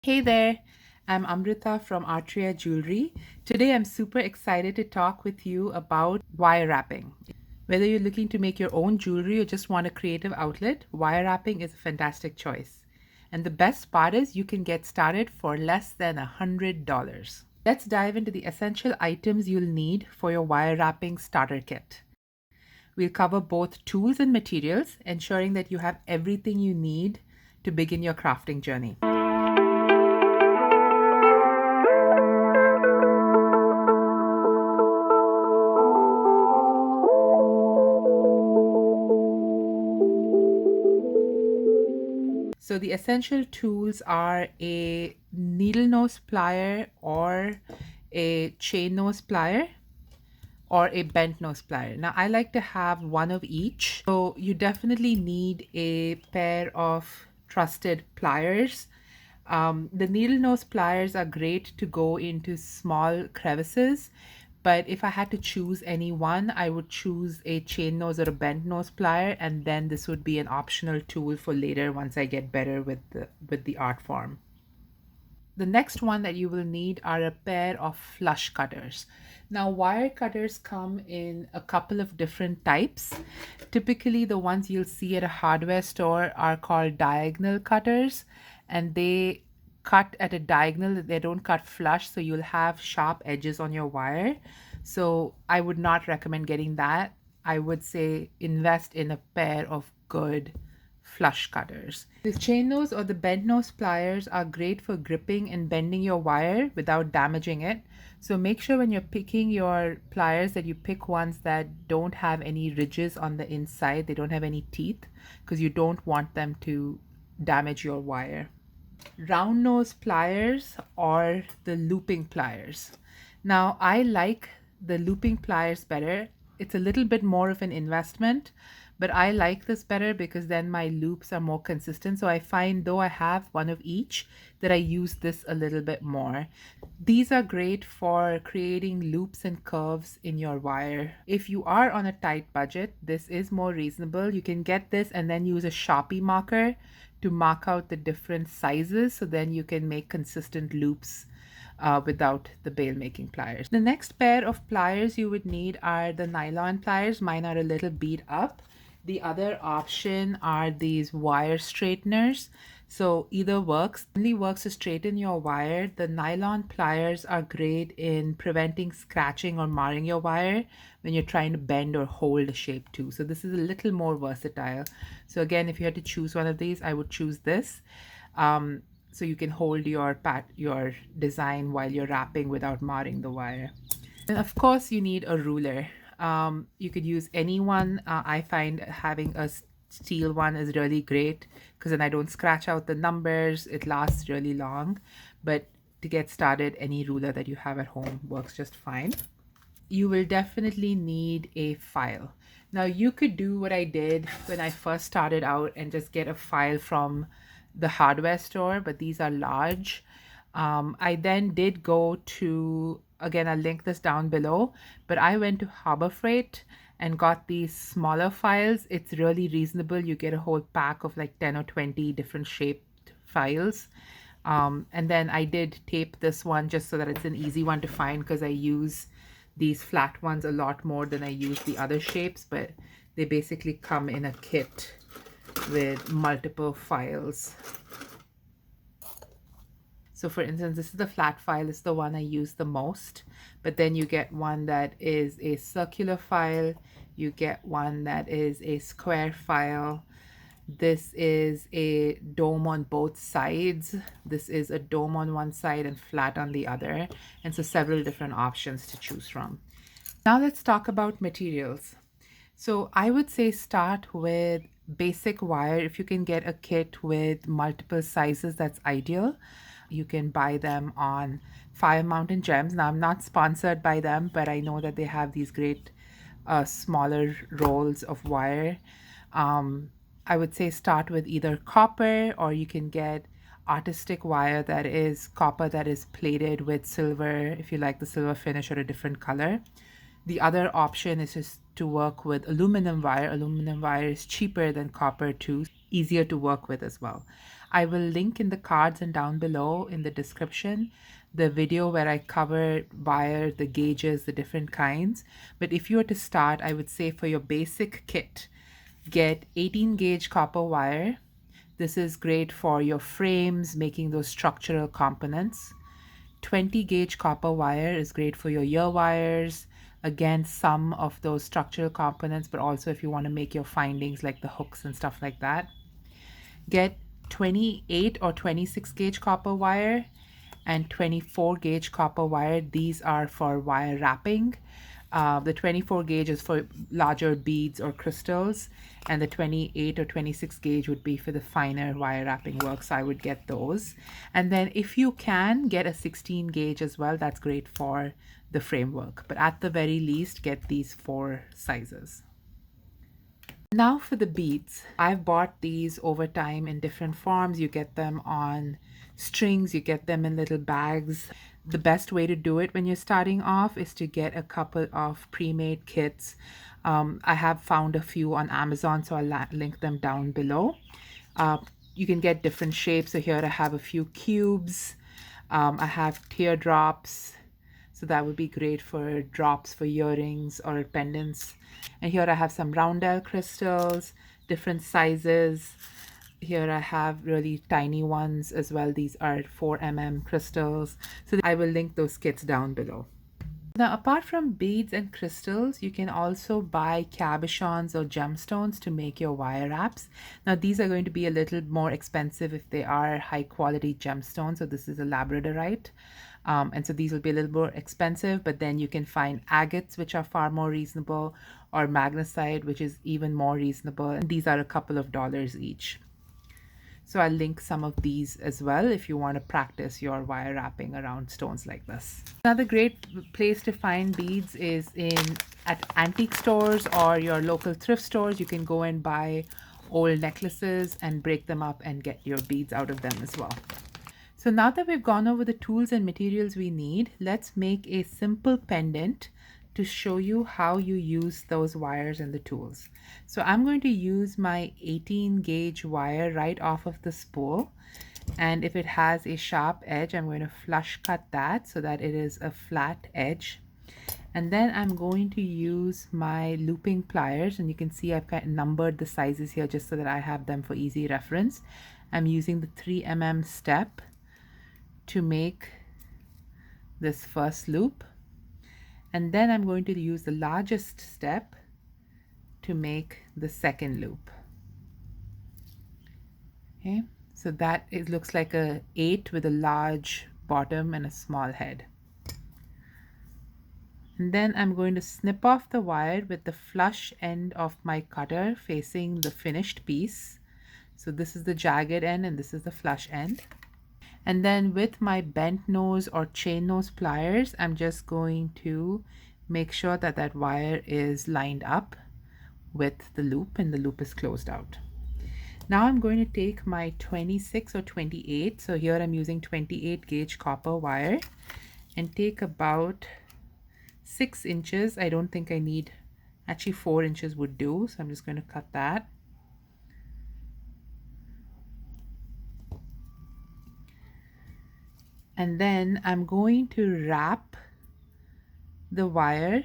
Hey there, I'm Amrita from Artria Jewelry. Today I'm super excited to talk with you about wire wrapping. Whether you're looking to make your own jewelry or just want a creative outlet, wire wrapping is a fantastic choice. And the best part is you can get started for less than $100. Let's dive into the essential items you'll need for your wire wrapping starter kit. We'll cover both tools and materials, ensuring that you have everything you need to begin your crafting journey. So the essential tools are a needle nose plier or a chain nose plier or a bent nose plier. Now I like to have one of each. So you definitely need a pair of trusted pliers. The needle nose pliers are great to go into small crevices, but if I had to choose any one, I would choose a chain nose or a bent nose plier, and then this would be an optional tool for later once I get better with the art form. The next one that you will need are a pair of flush cutters. Now, wire cutters come in a couple of different types. Typically, the ones you'll see at a hardware store are called diagonal cutters, and they cut at a diagonal. They don't cut flush, so you'll have sharp edges on your wire. So I would not recommend getting that. I would say invest in a pair of good flush cutters. The chain nose or the bent nose pliers are great for gripping and bending your wire without damaging it. So make sure when you're picking your pliers that you pick ones that don't have any ridges on the inside. They don't have any teeth because you don't want them to damage your wire. Round nose pliers or the looping pliers. Now I like the looping pliers better. It's a little bit more of an investment, but I like this better because then my loops are more consistent. So I find though I have one of each that I use this a little bit more. These are great for creating loops and curves in your wire. If you are on a tight budget, this is more reasonable. You can get this and then use a Sharpie marker to mark out the different sizes so then you can make consistent loops without the bail making pliers. The next pair of pliers you would need are the nylon pliers. Mine are a little beat up. The other option are these wire straighteners. So either works. Only works to straighten your wire. The nylon pliers are great in preventing scratching or marring your wire when you're trying to bend or hold a shape too. So this is a little more versatile. So again, if you had to choose one of these, I would choose this. So you can hold your design while you're wrapping without marring the wire. And of course, you need a ruler. You could use any one. I find having a steel one is really great because then I don't scratch out the numbers. It lasts really long. But to get started, any ruler that you have at home works just fine. You will definitely need a file. Now, you could do what I did when I first started out and just get a file from the hardware store, but these are large. I then did go to, again, I'll link this down below, but I went to Harbor Freight and got these smaller files. It's really reasonable. You get a whole pack of like 10 or 20 different shaped files. And then I did tape this one just so that it's an easy one to find because I use these flat ones a lot more than I use the other shapes, but they basically come in a kit with multiple files. So for instance, this is the flat file, it's the one I use the most, but then you get one that is a circular file, you get one that is a square file. This is a dome on both sides. This is a dome on one side and flat on the other. And so several different options to choose from. Now let's talk about materials. So I would say start with basic wire. If you can get a kit with multiple sizes, that's ideal. You can buy them on Fire Mountain Gems. Now I'm not sponsored by them, but I know that they have these great smaller rolls of wire. I would say start with either copper, or you can get artistic wire that is copper that is plated with silver if you like the silver finish or a different color. The other option is just to work with aluminum wire. Aluminum wire is cheaper than copper too, easier to work with as well. I will link in the cards and down below in the description the video where I cover wire, the gauges, the different kinds. But if you were to start, I would say for your basic kit, get 18 gauge copper wire. This is great for your frames, making those structural components. 20 gauge copper wire is great for your ear wires. Again, some of those structural components, but also if you want to make your findings like the hooks and stuff like that. Get 28 or 26 gauge copper wire and 24 gauge copper wire. These are for wire wrapping. The 24 gauge is for larger beads or crystals, and the 28 or 26 gauge would be for the finer wire wrapping work. So I would get those. And then if you can get a 16 gauge as well, that's great for the framework. But at the very least, get these 4 sizes. Now for the beads. I've bought these over time in different forms. You get them on strings, you get them in little bags. The best way to do it when you're starting off is to get a couple of pre-made kits. I have found a few on Amazon, so I'll link them down below. You can get different shapes. So here I have a few cubes. I have teardrops. So that would be great for drops for earrings or pendants. And here I have some roundel crystals, different sizes. Here I have really tiny ones as well. These are 4 mm crystals. So I will link those kits down below. Now, apart from beads and crystals, you can also buy cabochons or gemstones to make your wire wraps. Now, these are going to be a little more expensive if they are high quality gemstones. So this is a labradorite. And so these will be a little more expensive, but then you can find agates, which are far more reasonable, or magnesite, which is even more reasonable. And these are a couple of dollars each. So I'll link some of these as well if you want to practice your wire wrapping around stones like this. Another great place to find beads is at antique stores or your local thrift stores. You can go and buy old necklaces and break them up and get your beads out of them as well. So now that we've gone over the tools and materials we need, let's make a simple pendant to show you how you use those wires and the tools. So I'm going to use my 18 gauge wire right off of the spool. And if it has a sharp edge, I'm going to flush cut that so that it is a flat edge. And then I'm going to use my looping pliers, and you can see I've kind of numbered the sizes here just so that I have them for easy reference. I'm using the 3 mm step to make this first loop, and then I'm going to use the largest step to make the second loop. Okay, so that it looks like a 8 with a large bottom and a small head. And then I'm going to snip off the wire with the flush end of my cutter facing the finished piece. So this is the jagged end and this is the flush end. And then with my bent nose or chain nose pliers, I'm just going to make sure that that wire is lined up with the loop and the loop is closed out. Now I'm going to take my 26 or 28, so here I'm using 28 gauge copper wire, and take about 6 inches. I don't think I need, actually 4 inches would do, so I'm just going to cut that. And then I'm going to wrap the wire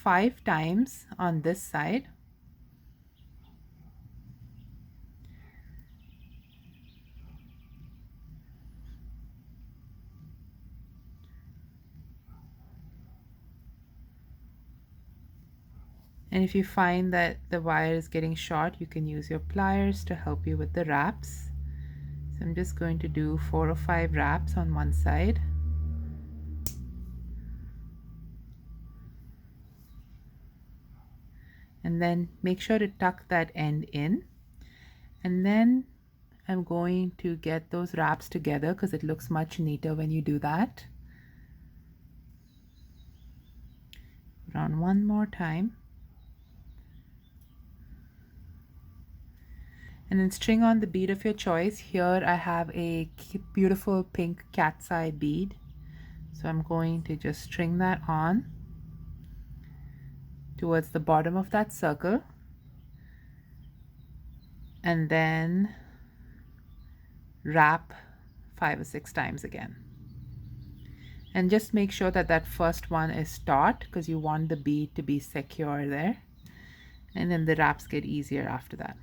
5 times on this side. And if you find that the wire is getting short, you can use your pliers to help you with the wraps. So I'm just going to do 4 or 5 wraps on one side. And then make sure to tuck that end in. And then I'm going to get those wraps together because it looks much neater when you do that. Around one more time. And then string on the bead of your choice. Here I have a beautiful pink cat's eye bead. So I'm going to just string that on towards the bottom of that circle. And then wrap 5 or 6 times again. And just make sure that that first one is taut because you want the bead to be secure there. And then the wraps get easier after that.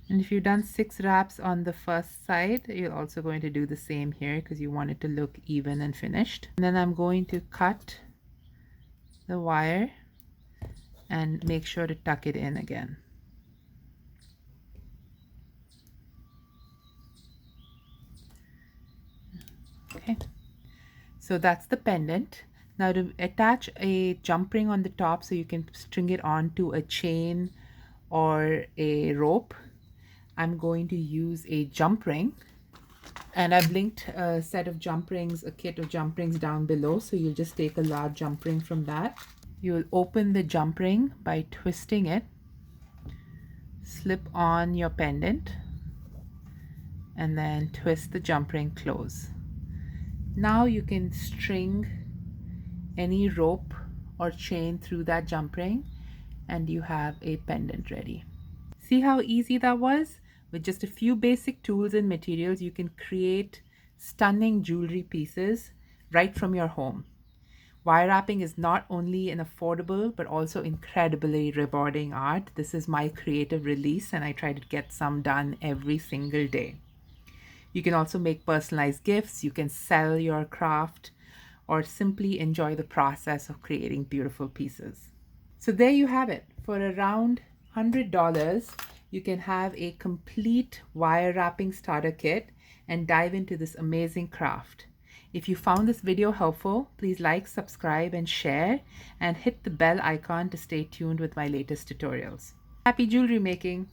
And if you've done 6 wraps on the first side, you're also going to do the same here because you want it to look even and finished. And then I'm going to cut the wire and make sure to tuck it in again. Okay, so that's the pendant. Now to attach a jump ring on the top so you can string it onto a chain or a rope, I'm going to use a jump ring. And I've linked a set of jump rings, a kit of jump rings down below. So you'll just take a large jump ring from that. You'll open the jump ring by twisting it, slip on your pendant, and then twist the jump ring close. Now you can string any rope or chain through that jump ring and you have a pendant ready. See how easy that was? With just a few basic tools and materials, you can create stunning jewelry pieces right from your home. Wire wrapping is not only an affordable but also incredibly rewarding art. This is my creative release and I try to get some done every single day. You can also make personalized gifts, you can sell your craft, or simply enjoy the process of creating beautiful pieces. So there you have it. For around $100, you can have a complete wire wrapping starter kit and dive into this amazing craft. If you found this video helpful, please like, subscribe, and share, and hit the bell icon to stay tuned with my latest tutorials. Happy jewelry making!